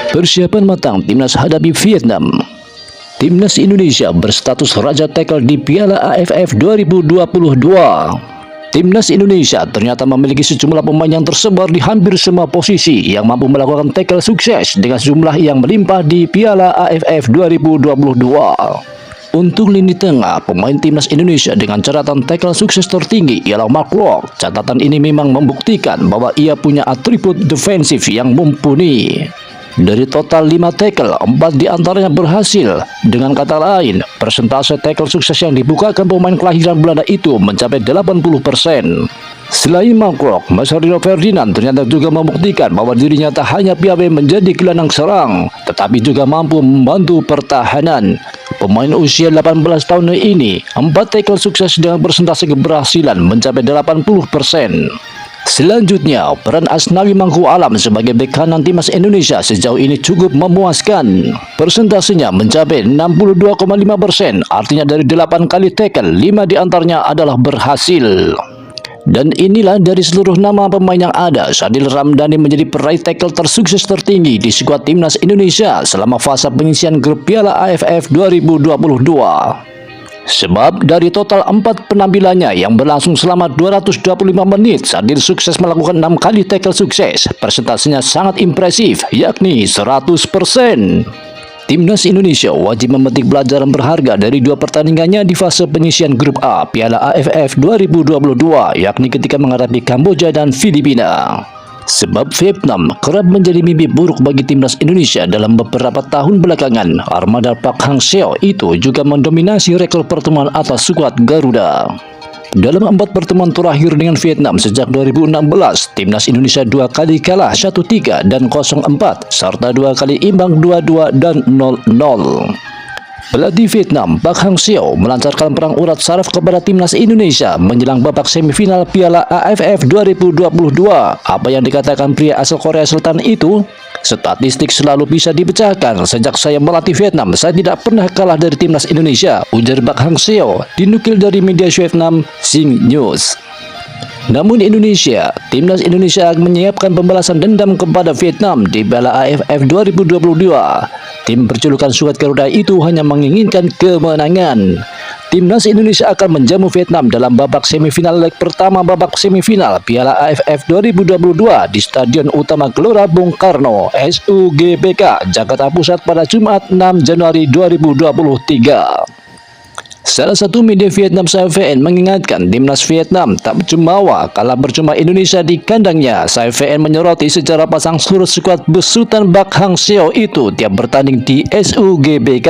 Persiapan matang Timnas hadapi Vietnam. Timnas Indonesia berstatus raja tackle di Piala AFF 2022. Timnas Indonesia ternyata memiliki sejumlah pemain yang tersebar di hampir semua posisi yang mampu melakukan tackle sukses dengan jumlah yang melimpah di Piala AFF 2022. Untuk lini tengah, pemain Timnas Indonesia dengan catatan tackle sukses tertinggi ialah Mark Locke. Catatan ini memang membuktikan bahwa ia punya atribut defensif yang mumpuni. Dari total 5 tackle, 4 diantaranya berhasil. Dengan kata lain, persentase tackle sukses yang dibukakan pemain kelahiran Belanda itu mencapai 80%. Selain Mark Locke, Marcelino Ferdinand ternyata juga membuktikan bahwa dirinya tak hanya piawai menjadi gelandang serang, tetapi juga mampu membantu pertahanan. Pemain usia 18 tahun ini, 4 tackle sukses dengan persentase keberhasilan mencapai 80%. Selanjutnya, peran Asnawi Mangku Alam sebagai bek kanan Timnas Indonesia sejauh ini cukup memuaskan. Persentasenya mencapai 62,5%, artinya dari 8 kali tackle, 5 diantaranya adalah berhasil. Dan inilah dari seluruh nama pemain yang ada, Sadil Ramdhani menjadi peraih tackle tersukses tertinggi di skuad Timnas Indonesia selama fase penyisian grup Piala AFF 2022. Sebab dari total 4 penampilannya yang berlangsung selama 225 menit, Sadil sukses melakukan 6 kali tackle sukses. Persentasenya sangat impresif, yakni 100%. Timnas Indonesia wajib memetik pelajaran berharga dari 2 pertandingannya di fase penyisian grup A Piala AFF 2022, yakni ketika menghadapi Kamboja dan Filipina. Sebab Vietnam kerap menjadi mimpi buruk bagi Timnas Indonesia dalam beberapa tahun belakangan. Armada Park Hang-seo itu juga mendominasi rekor pertemuan atas skuad Garuda. Dalam 4 pertemuan terakhir dengan Vietnam sejak 2016, Timnas Indonesia 2 kali kalah 1-3 dan 0-4, serta 2 kali imbang 2-2 dan 0-0. Pelatih Vietnam, Park Hang-seo, melancarkan perang urat saraf kepada Timnas Indonesia menjelang babak semifinal Piala AFF 2022. Apa yang dikatakan pria asal Korea Selatan itu? Statistik selalu bisa dipecahkan. Sejak saya melatih Vietnam, saya tidak pernah kalah dari Timnas Indonesia, ujar Park Hang-seo, dinukil dari media Vietnam Sing News. Namun Timnas Indonesia akan menyiapkan pembalasan dendam kepada Vietnam di Piala AFF 2022. Tim berjulukan Skuad Garuda itu hanya menginginkan kemenangan. Timnas Indonesia akan menjamu Vietnam dalam babak semifinal leg pertama babak semifinal Piala AFF 2022 di Stadion Utama Gelora Bung Karno, SUGBK, Jakarta Pusat pada Jumat 6 Januari 2023. Salah satu media Vietnam CVN mengingatkan Timnas Vietnam tak jumawa kalah percuma Indonesia di kandangnya. CVN menyoroti secara pasang surut skuad besutan Park Hang-seo itu tiap bertanding di SUGBK.